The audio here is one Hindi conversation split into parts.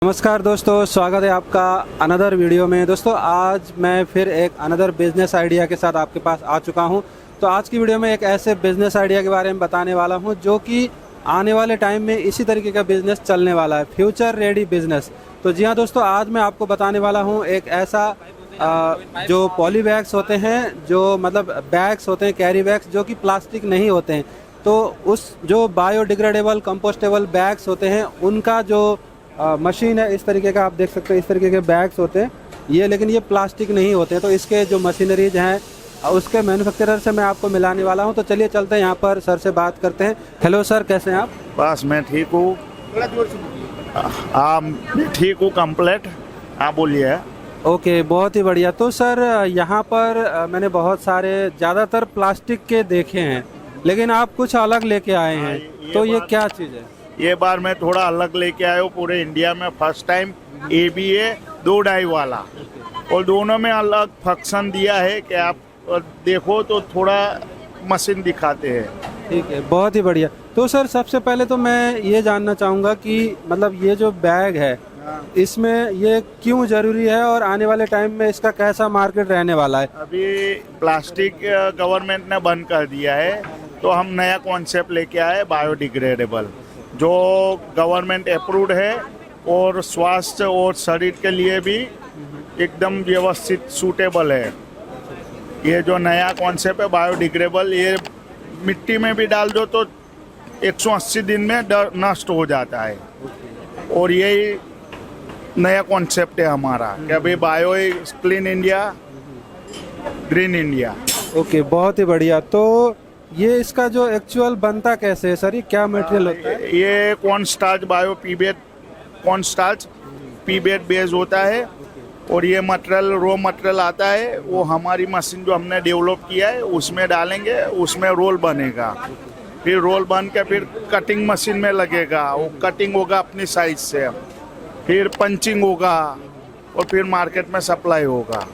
नमस्कार दोस्तों, स्वागत है आपका अनदर वीडियो में। दोस्तों आज मैं फिर एक अनदर बिजनेस आइडिया के साथ आपके पास आ चुका हूं। तो आज की वीडियो में एक ऐसे बिजनेस आइडिया के बारे में बताने वाला हूं जो कि आने वाले टाइम में इसी तरीके का बिजनेस चलने वाला है, फ्यूचर रेडी बिजनेस। तो जी हाँ दोस्तों, आज मैं आपको बताने वाला हूँ एक ऐसा जो पॉली बैग्स होते हैं, जो मतलब बैग्स होते हैं, कैरी बैग्स जो कि प्लास्टिक नहीं होते हैं, तो उस जो बायोडिग्रेडेबल कंपोस्टेबल बैग्स होते हैं उनका जो मशीन है, इस तरीके का आप देख सकते हैं, इस तरीके के बैग्स होते हैं ये, लेकिन ये प्लास्टिक नहीं होते हैं। तो इसके जो मशीनरीज हैं उसके मैन्युफैक्चरर से मैं आपको मिलाने वाला हूं। तो चलिए चलते हैं, यहाँ पर सर से बात करते हैं। हेलो सर, कैसे हैं आप? बस मैं ठीक हूँ। ठीक हूँ कंप्लीट। हाँ बोलिए। ओके, बहुत ही बढ़िया। तो सर यहाँ पर मैंने बहुत सारे ज़्यादातर प्लास्टिक के देखे हैं, लेकिन आप कुछ अलग लेके आए हैं। तो ये क्या चीज़ है? ये बार मैं थोड़ा अलग लेके आया हूँ। पूरे इंडिया में फर्स्ट टाइम ABA 2 डाई वाला, और दोनों में अलग फंक्शन दिया है कि आप देखो तो थोड़ा मशीन दिखाते हैं। ठीक है, बहुत ही बढ़िया। तो सर सबसे पहले तो मैं ये जानना चाहूँगा कि मतलब ये जो बैग है इसमें ये क्यों ज़रूरी है और आने वाले टाइम में इसका कैसा मार्केट रहने वाला है? अभी प्लास्टिक गवर्नमेंट ने बंद कर दिया है, तो हम नया कॉन्सेप्ट लेके आए बायोडिग्रेडेबल, जो गवर्नमेंट अप्रूव्ड है और स्वास्थ्य और शरीर के लिए भी एकदम व्यवस्थित सूटेबल है। ये जो नया कॉन्सेप्ट है बायोडिग्रेडेबल, ये मिट्टी में भी डाल दो तो 180 दिन में नष्ट हो जाता है। और यही नया कॉन्सेप्ट है हमारा कि अभी bio clean India, green India. Okay, बहुत ही बढ़िया। तो ये इसका जो एक्चुअल बनता कैसे है सर? ये क्या मटेरियल होता है? ये corn starch, bio PBAT corn starch PBAT base होता है, और ये मटेरियल रॉ मटेरियल आता है, वो हमारी मशीन जो हमने डेवलप किया है उसमें डालेंगे, उसमें रोल बनेगा। फिर रोल बन के फिर कटिंग मशीन में लगेगा, वो कटिंग होगा अपनी साइज से, फिर पंचिंग होगा और फिर मार्केट में सप्लाई होगा।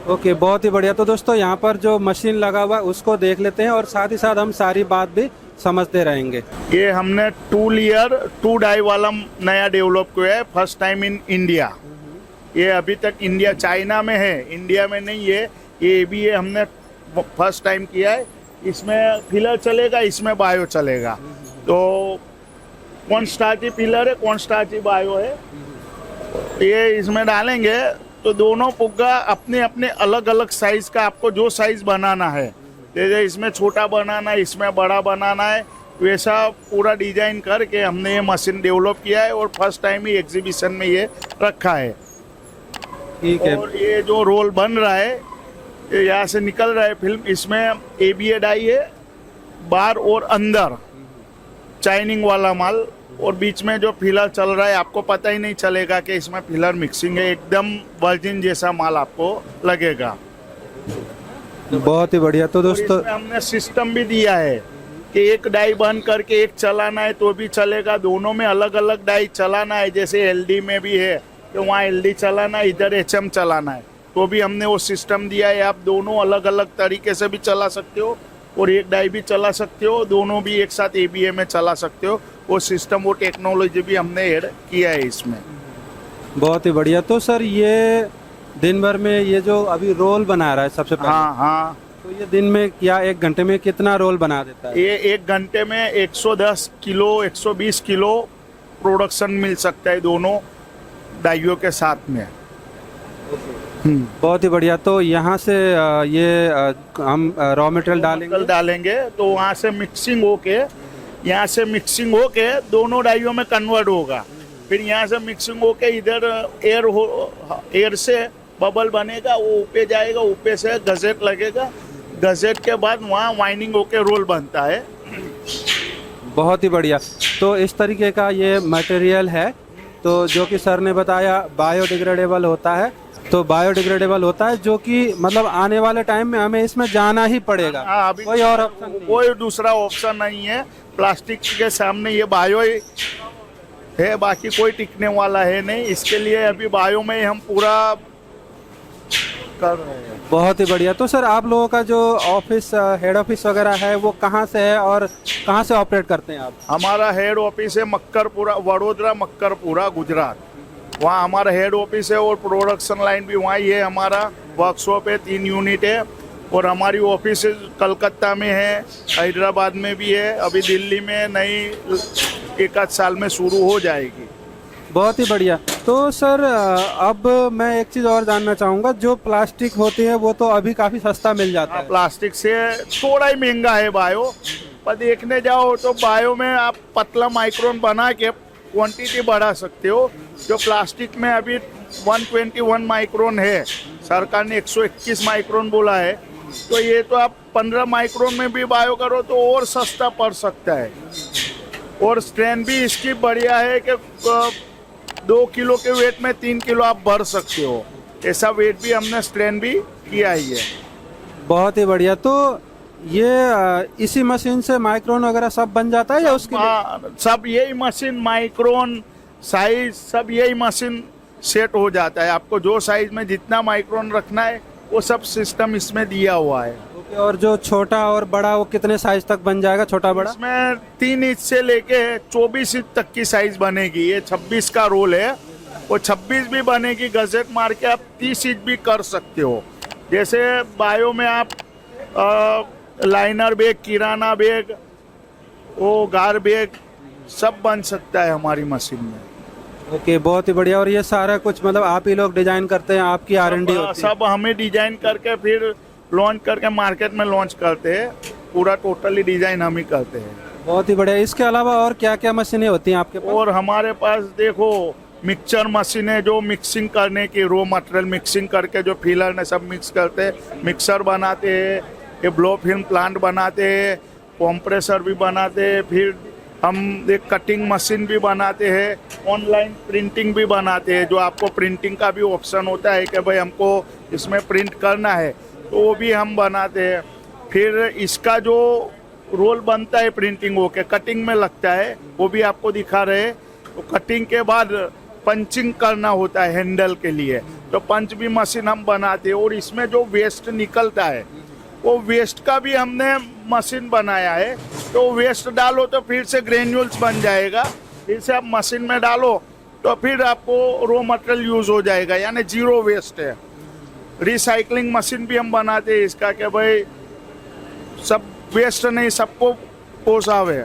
ओके, बहुत ही बढ़िया। तो दोस्तों यहाँ पर जो मशीन लगा हुआ है उसको देख लेते हैं और साथ ही साथ हम सारी बात भी समझते रहेंगे। ये हमने 2 लेयर 2 डाई वाला नया डेवलप किया है, फर्स्ट टाइम इन इंडिया। ये अभी तक इंडिया, चाइना में है, इंडिया में नहीं है। ये भी ये हमने फर्स्ट टाइम किया है। इसमें फिलर चलेगा, इसमें बायो चलेगा। तो कौन स्टार्ची फिलर है, कौन स्टार्ची बायो है, ये इसमें डालेंगे तो दोनों पुग्गा अपने अपने अलग अलग साइज का, आपको जो साइज बनाना है, जैसे इसमें छोटा बनाना है, इसमें बड़ा बनाना है, वैसा पूरा डिजाइन करके हमने ये मशीन डेवलप किया है और फर्स्ट टाइम ही एग्जीबिशन में ये रखा है। ठीक है। और ये जो रोल बन रहा है, ये यहाँ से निकल रहा है फिल्म, इसमें ABA डाई है, बाहर और अंदर चाइनिंग वाला माल, और बीच में जो फिलर चल रहा है आपको पता ही नहीं चलेगा कि इसमें फिलर मिक्सिंग है, एकदम वर्जिन जैसा माल आपको लगेगा। बहुत ही बढ़िया। तो दोस्तों हमने सिस्टम भी दिया है कि एक डाई बंद करके एक चलाना है तो भी चलेगा, दोनों में अलग अलग डाई चलाना है, जैसे LD में भी है तो वहाँ LD चलाना है, इधर HM चलाना है, तो भी हमने वो सिस्टम दिया है। आप दोनों अलग अलग तरीके से भी चला सकते हो और एक डाई भी चला सकते हो, दोनों भी एक साथ ABA में चला सकते हो। वो सिस्टम, वो टेक्नोलॉजी भी हमने ऐड किया है इसमें। बहुत ही बढ़िया। तो सर ये दिन भर में ये जो अभी रोल बना रहा है सबसे पहले, हाँ, तो ये दिन में या 1 घंटे में कितना रोल बना देता है? ये 1 घंटे में 110 किलो 120 किलो प्रोडक्शन मिल सकता है दोनों डाइयों के साथ में। बहुत ही बढ़िया। तो यहाँ से ये हम रॉ मटेरियल डालेंगे तो वहाँ से मिक्सिंग होके, यहाँ से मिक्सिंग होके दोनों डाइयों में कन्वर्ट होगा। फिर यहाँ से मिक्सिंग होके इधर एयर से बबल बनेगा, वो ऊपर जाएगा, ऊपर से गजेट लगेगा, गजेट के बाद वहाँ वाइनिंग होके रोल बनता है। बहुत ही बढ़िया। तो इस तरीके का ये मटेरियल है, तो जो कि सर ने बताया बायोडिग्रेडेबल होता है। तो बायोडिग्रेडेबल होता है जो कि मतलब आने वाले टाइम में हमें इसमें जाना ही पड़ेगा। अभी कोई और ऑप्शन नहीं, कोई दूसरा ऑप्शन नहीं है। प्लास्टिक के सामने ये बायो ही है, बाकी कोई टिकने वाला है नहीं। इसके लिए अभी बायो में ही हम पूरा कर रहे हैं। बहुत ही बढ़िया। तो सर आप लोगों का जो ऑफिस, हेड ऑफिस वगैरह है वो कहाँ से है और कहाँ से ऑपरेट करते हैं आप? हमारा हेड ऑफिस है मक्करपुरा, वडोदरा मक्करपुरा, गुजरात। वहाँ हमारा हेड ऑफिस है और प्रोडक्शन लाइन भी वहाँ ही है। हमारा वर्कशॉप है, 3 यूनिट है और हमारी ऑफिस कलकत्ता में है, हैदराबाद में भी है, अभी दिल्ली में नई 1 आध साल में शुरू हो जाएगी। बहुत ही बढ़िया। तो सर अब मैं एक चीज़ और जानना चाहूँगा, जो प्लास्टिक होती है वो तो अभी काफ़ी सस्ता मिल जाता है। प्लास्टिक से थोड़ा ही महंगा है बायो, पर देखने जाओ तो बायो में आप पतला माइक्रोन बना के क्वांटिटी बढ़ा सकते हो। जो प्लास्टिक में अभी 121 माइक्रोन है, सरकार ने 121 माइक्रोन बोला है, तो ये तो आप 15 माइक्रोन में भी बायो करो तो और सस्ता पड़ सकता है। और स्ट्रेन भी इसकी बढ़िया है कि 2 किलो के वेट में 3 किलो आप भर सकते हो, ऐसा वेट भी हमने स्ट्रेन भी किया ही है। बहुत ही बढ़िया। तो ये इसी मशीन से माइक्रोन वगैरह सब बन जाता है या उसके लिए? सब यही मशीन, माइक्रोन साइज सब यही मशीन सेट हो जाता है। आपको जो साइज में जितना माइक्रोन रखना है वो सब सिस्टम इसमें दिया हुआ है। ओके, और जो छोटा और बड़ा वो कितने साइज तक बन जाएगा, छोटा बड़ा? इसमें 3 इंच से लेके 24 इंच तक की साइज बनेगी। ये 26 का रोल है, वो 26 भी बनेगी। गजेट मार के आप 30 इंच भी कर सकते हो। जैसे बायो में आप लाइनर बैग, किराना बैग, वो गार बैग सब बन सकता है हमारी मशीन में। ओके, बहुत ही बढ़िया। और ये सारा कुछ मतलब आप ही लोग डिजाइन करते हैं, आपकी R&D होती है? सब हमें डिजाइन करके फिर लॉन्च करके मार्केट में लॉन्च करते हैं। पूरा टोटली डिजाइन हम ही करते हैं। बहुत ही बढ़िया। इसके अलावा और क्या क्या मशीनें होती हैं आपके पास? और हमारे पास देखो मिक्सचर मशीन है, जो मिक्सिंग करने की, रो मटेरियल मिक्सिंग करके जो फिलर ने सब मिक्स करते हैं, मिक्सर बनाते हैं, ये ब्लो फिल्म प्लांट बनाते हैं, कंप्रेसर भी बनाते हैं, फिर हम एक कटिंग मशीन भी बनाते हैं, ऑनलाइन प्रिंटिंग भी बनाते हैं। जो आपको प्रिंटिंग का भी ऑप्शन होता है कि भाई हमको इसमें प्रिंट करना है तो वो भी हम बनाते हैं। फिर इसका जो रोल बनता है प्रिंटिंग होके कटिंग में लगता है, वो भी आपको दिखा रहे हैं। तो कटिंग के बाद पंचिंग करना होता है हैंडल के लिए, तो पंच भी मशीन हम बनाते हैं। और इसमें जो वेस्ट निकलता है वो वेस्ट का भी हमने मशीन बनाया है। तो वेस्ट डालो तो फिर से ग्रेन्यूल्स बन जाएगा, फिर से आप मशीन में डालो तो फिर आपको रो मटेरियल यूज हो जाएगा, यानी 0 वेस्ट है। रिसाइकलिंग मशीन भी हम बनाते हैं इसका कि भाई सब वेस्ट नहीं, सबको पोसावे,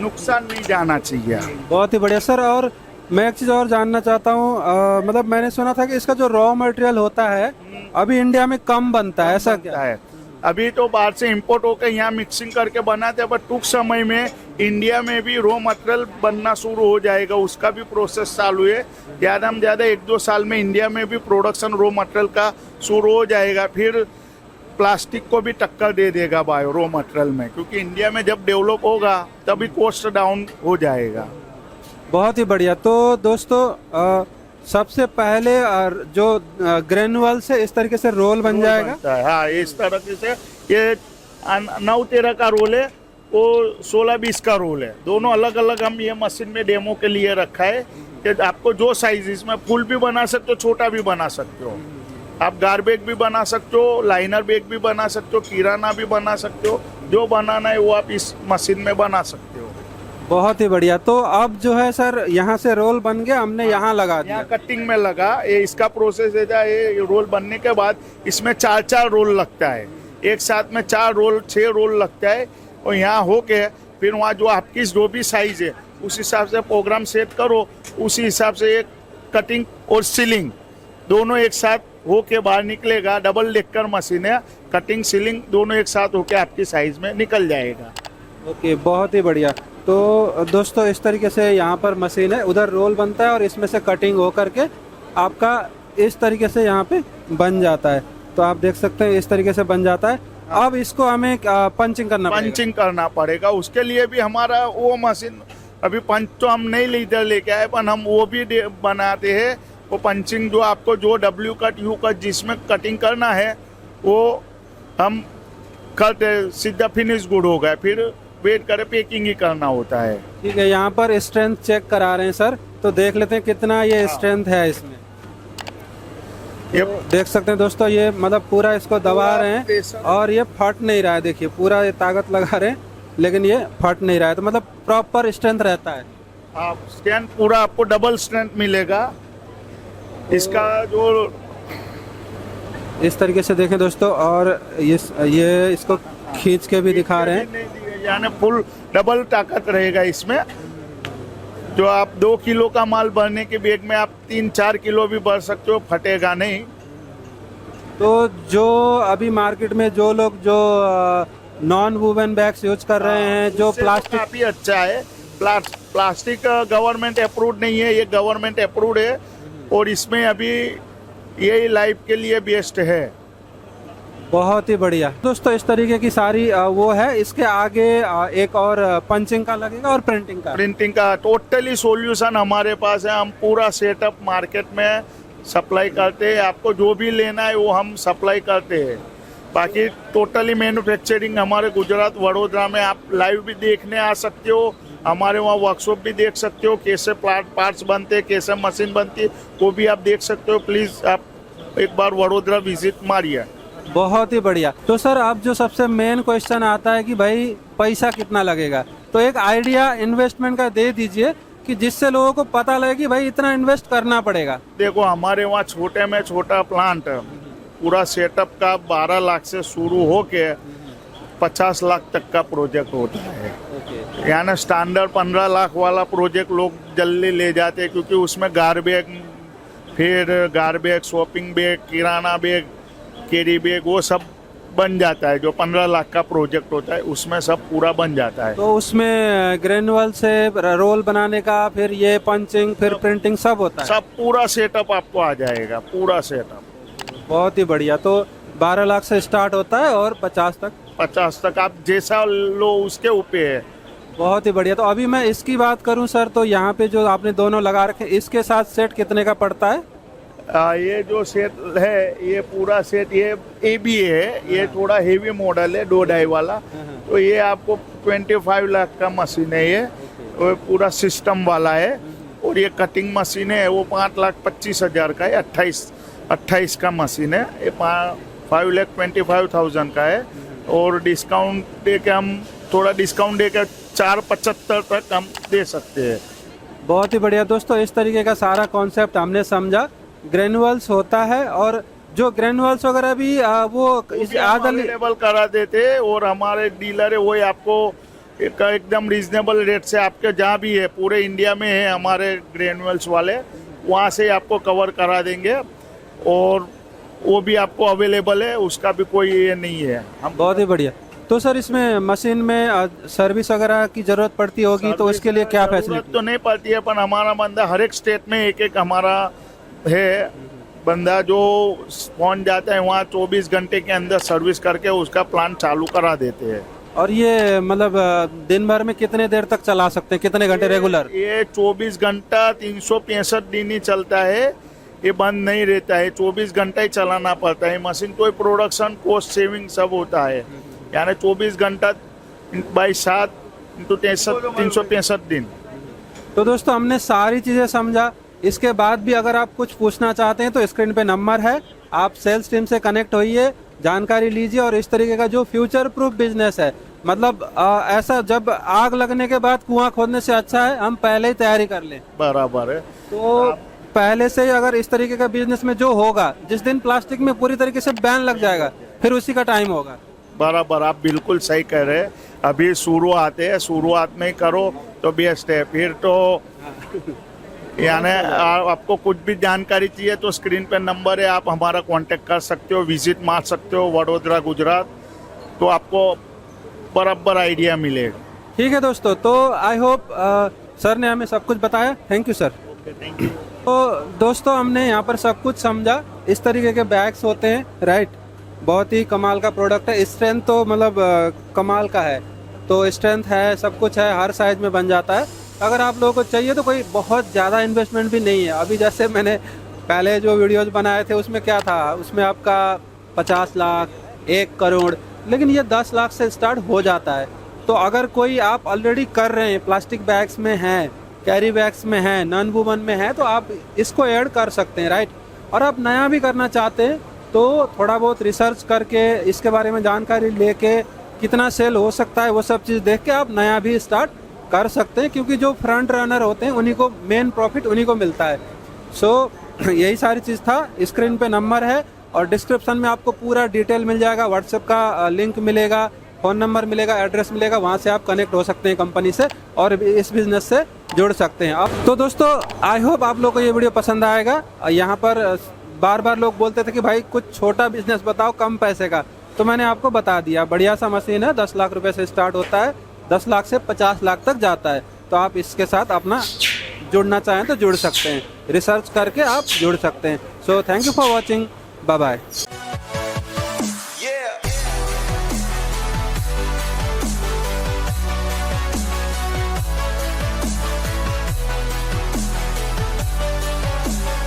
नुकसान नहीं जाना चाहिए। बहुत ही बढ़िया सर। और मैं एक चीज़ और जानना चाहता हूँ, मतलब मैंने सुना था कि इसका जो रॉ मटेरियल होता है अभी इंडिया में कम बनता है, ऐसा क्या है? अभी तो बाहर से इंपोर्ट होकर यहाँ मिक्सिंग करके बनाते हैं, पर टूक समय में इंडिया में भी रॉ मटेरियल बनना शुरू हो जाएगा। उसका भी प्रोसेस चालू है। ज़्यादा में ज़्यादा 1-2 साल में इंडिया में भी प्रोडक्शन रॉ मटेरियल का शुरू हो जाएगा। फिर प्लास्टिक को भी टक्कर दे देगा बायो रॉ मटेरियल में, क्योंकि इंडिया में जब डेवलप होगा तभी कॉस्ट डाउन हो जाएगा। बहुत ही बढ़िया। तो दोस्तों सबसे पहले जो ग्रेनुअल से इस तरीके से रोल बन जाएगा। हाँ, इस तरह से ये 9-13 का रोल है, वो 16-20 का रोल है। दोनों अलग अलग हम ये मशीन में डेमो के लिए रखा है कि आपको जो साइज, इसमें फुल भी बना सकते हो, छोटा भी बना सकते हो। आप गार बैग भी बना सकते हो, लाइनर बैग भी बना सकते हो, किराना भी बना सकते हो। जो बनाना है वो आप इस मशीन में बना सकते हो। बहुत ही बढ़िया। तो अब जो है सर, यहाँ से रोल बन गया, हमने यहाँ लगा दिया, यहाँ कटिंग में लगा। ये इसका प्रोसेस है, ये रोल बनने के बाद इसमें 4-4 रोल लगता है। एक साथ में 4 रोल 6 रोल लगता है। और यहाँ होके फिर वहाँ जो आपकी जो भी साइज है उस हिसाब से प्रोग्राम सेट करो, उसी हिसाब से एक कटिंग और सीलिंग दोनों एक साथ होके बाहर निकलेगा। डबल डेकर मशीन है, कटिंग सीलिंग दोनों एक साथ होके आपकी साइज में निकल जाएगा। ओके, बहुत ही बढ़िया। तो दोस्तों इस तरीके से यहाँ पर मशीन है, उधर रोल बनता है और इसमें से कटिंग हो करके आपका इस तरीके से यहाँ पे बन जाता है। तो आप देख सकते हैं इस तरीके से बन जाता है। अब इसको हमें पंचिंग करना पड़ेगा। उसके लिए भी हमारा वो मशीन, अभी पंच तो हम नहीं लेके आए, पर हम वो भी बनाते हैं। वो पंचिंग जो आपको जो W कट U कट जिसमें कटिंग करना है वो हम करते, सीधा फिनिश गुड हो गया, फिर वेट करे पैकिंग ही करना होता है। ठीक है, यहाँ पर स्ट्रेंथ चेक करा रहे हैं सर, तो देख लेते हैं कितना ये स्ट्रेंथ है इसमें। ये देख सकते हैं दोस्तों, ये मतलब पूरा इसको दबा रहे हैं और ये फट नहीं रहा है। देखिए पूरा ये ताकत लगा रहे हैं लेकिन ये फट नहीं रहा है, तो मतलब प्रॉपर स्ट्रेंथ रहता है। स्ट्रेंथ पूरा आपको डबल स्ट्रेंथ मिलेगा। इसका जो इस तरीके से देखें दोस्तों, और ये इसको खींच के भी दिखा रहे हैं। यानी फुल डबल ताकत रहेगा इसमें। जो आप 2 किलो का माल भरने के बैग में आप 3-4 किलो भी भर सकते हो, फटेगा नहीं। तो जो अभी मार्केट में जो लोग जो नॉन वुवन बैग्स यूज कर रहे हैं, जो प्लास्टिक, काफी अच्छा है। प्लास्टिक गवर्नमेंट अप्रूव्ड नहीं है, ये गवर्नमेंट अप्रूव्ड है और इसमें अभी यही लाइफ के लिए बेस्ट है। बहुत ही बढ़िया दोस्तों। इस तरीके की सारी वो है। इसके आगे एक और पंचिंग का लगेगा और प्रिंटिंग का टोटली सॉल्यूशन हमारे पास है। हम पूरा सेटअप मार्केट में सप्लाई करते हैं। आपको जो भी लेना है वो हम सप्लाई करते हैं। बाकी टोटली मैन्युफैक्चरिंग हमारे गुजरात वडोदरा में। आप लाइव भी देखने आ सकते हो, हमारे वहाँ वर्कशॉप भी देख सकते हो, कैसे पार्ट्स बनते हैं, कैसे मशीन बनती है, वो भी आप देख सकते हो। प्लीज आप एक बार वडोदरा विजिट मारिए। बहुत ही बढ़िया। तो सर, अब जो सबसे मेन क्वेश्चन आता है कि भाई पैसा कितना लगेगा, तो एक आइडिया इन्वेस्टमेंट का दे दीजिए कि जिससे लोगों को पता लगे कि भाई इतना इन्वेस्ट करना पड़ेगा। देखो, हमारे वहाँ छोटे में छोटा प्लांट पूरा सेटअप का 12 लाख से शुरू होके 50 लाख तक का प्रोजेक्ट होता है। यानी स्टैंडर्ड 15 लाख वाला प्रोजेक्ट लोग जल्दी ले जाते हैं, क्योंकि उसमें गार्बेज, शॉपिंग बैग, किराना बैग, कैरी बैग, वो सब बन जाता है। जो 15 लाख का प्रोजेक्ट होता है उसमें सब पूरा बन जाता है। तो उसमें ग्रेनुअल से रोल बनाने का, फिर ये पंचिंग, फिर प्रिंटिंग सब होता है। सब पूरा सेटअप आपको आ जाएगा, पूरा सेटअप। बहुत ही बढ़िया। तो 12 लाख से स्टार्ट होता है और 50 तक आप जैसा लो उसके ऊपर है। बहुत ही बढ़िया। तो अभी मैं इसकी बात करूं सर, तो यहाँ पे जो आपने दोनों लगा रखे, इसके साथ सेट कितने का पड़ता है? ये जो सेट है, ये पूरा सेट, ये ABA है। ये थोड़ा हेवी मॉडल है, 2 डाई वाला। तो ये आपको 25 लाख का मशीन है। ये वो पूरा सिस्टम वाला है। और ये कटिंग मशीन है, वो 5,25,000 का है। 28 का मशीन है। ये 5,25,000 का है। और डिस्काउंट दे के हम थोड़ा डिस्काउंट देकर 4,75 तक हम दे सकते हैं। बहुत ही बढ़िया दोस्तों। इस तरीके का सारा कॉन्सेप्ट हमने समझा। ग्रेनुअल्स होता है, और जो ग्रेनुअल्स वगैरह भी वो अवेलेबल करा देते हैं। और हमारे डीलर है, वही आपको एकदम रीजनेबल रेट से, आपके जहाँ भी है पूरे इंडिया में है हमारे ग्रेनुअल्स वाले, वहाँ से आपको कवर करा देंगे। और वो भी आपको अवेलेबल है, उसका भी कोई ये नहीं है। हम बहुत ही बढ़िया। तो सर, इसमें मशीन में सर्विस वगैरह की जरूरत पड़ती होगी, तो इसके लिए क्या फैसिलिटी? तो नहीं पड़ती है, पर हमारा बंदा हर एक स्टेट में एक हमारा है बंदा जो पहुंच जाता है वहाँ 24 घंटे के अंदर सर्विस करके उसका प्लांट चालू करा देते हैं। और ये मतलब दिन भर में कितने देर तक चला सकते हैं, कितने घंटे रेगुलर? ये 24 घंटा 365 दिन ही चलता है। ये बंद नहीं रहता है, 24 घंटा ही चलाना पड़ता है मशीन। कोई प्रोडक्शन, कॉस्ट सेविंग सब होता है। यानी 24 घंटा बाई 7 × 365 दिन। तो दोस्तों, हमने सारी चीज़ें समझा। इसके बाद भी अगर आप कुछ पूछना चाहते हैं तो स्क्रीन पे नंबर है, आप सेल्स टीम से कनेक्ट होइए, जानकारी लीजिए। और इस तरीके का जो फ्यूचर प्रूफ बिजनेस है, मतलब ऐसा जब आग लगने के बाद कुआं खोदने से अच्छा है हम पहले ही तैयारी कर लें। बराबर है। तो पहले से ही अगर इस तरीके का बिजनेस में जो होगा, जिस दिन प्लास्टिक में पूरी तरीके से बैन लग जाएगा, फिर उसी का टाइम होगा। बराबर, आप बिल्कुल सही कह रहे हैं। अभी शुरुआत है, शुरुआत में करो तो बेस्ट है। फिर तो यानी आपको कुछ भी जानकारी चाहिए तो स्क्रीन पे नंबर है, आप हमारा कांटेक्ट कर सकते हो, विजिट मार सकते हो वडोदरा गुजरात, तो आपको बराबर आइडिया मिलेगा। ठीक है दोस्तों, तो आई होप सर ने हमें सब कुछ बताया। Thank you sir. Thank you. तो दोस्तों, हमने यहाँ पर सब कुछ समझा। इस तरीके के बैग्स होते हैं, राइट। बहुत ही कमाल का प्रोडक्ट है। स्ट्रेंथ तो मतलब कमाल का है। तो स्ट्रेंथ है, सब कुछ है, हर साइज में बन जाता है। अगर आप लोगों को चाहिए तो कोई बहुत ज़्यादा इन्वेस्टमेंट भी नहीं है। अभी जैसे मैंने पहले जो वीडियोज बनाए थे उसमें क्या था, उसमें आपका 50 लाख, 1 करोड़, लेकिन ये 10 लाख से स्टार्ट हो जाता है। तो अगर कोई आप ऑलरेडी कर रहे हैं, प्लास्टिक बैग्स में हैं, कैरी बैग्स में हैं, नॉन वुमन में है, तो आप इसको ऐड कर सकते हैं, राइट। और आप नया भी करना चाहते हैं तो थोड़ा बहुत रिसर्च करके, इसके बारे में जानकारी लेके, कितना सेल हो सकता है वो सब चीज़ देख के आप नया भी स्टार्ट कर सकते हैं। क्योंकि जो फ्रंट रनर होते हैं उन्हीं को मेन प्रॉफिट उन्हीं को मिलता है। सो यही सारी चीज़ था। स्क्रीन पे नंबर है और डिस्क्रिप्शन में आपको पूरा डिटेल मिल जाएगा, व्हाट्सएप का लिंक मिलेगा, फ़ोन नंबर मिलेगा, एड्रेस मिलेगा, वहाँ से आप कनेक्ट हो सकते हैं कंपनी से और इस बिज़नेस से जुड़ सकते हैं आप। तो दोस्तों आई होप आप लोग को ये वीडियो पसंद आएगा। यहाँ पर बार बार लोग बोलते थे कि भाई कुछ छोटा बिजनेस बताओ कम पैसे का, तो मैंने आपको बता दिया। बढ़िया सा मशीन है, 10 लाख रुपए से स्टार्ट होता है, 10 लाख से 50 लाख तक जाता है। तो आप इसके साथ अपना जुड़ना चाहें तो जुड़ सकते हैं, रिसर्च करके आप जुड़ सकते हैं। So thank you for watching, bye bye.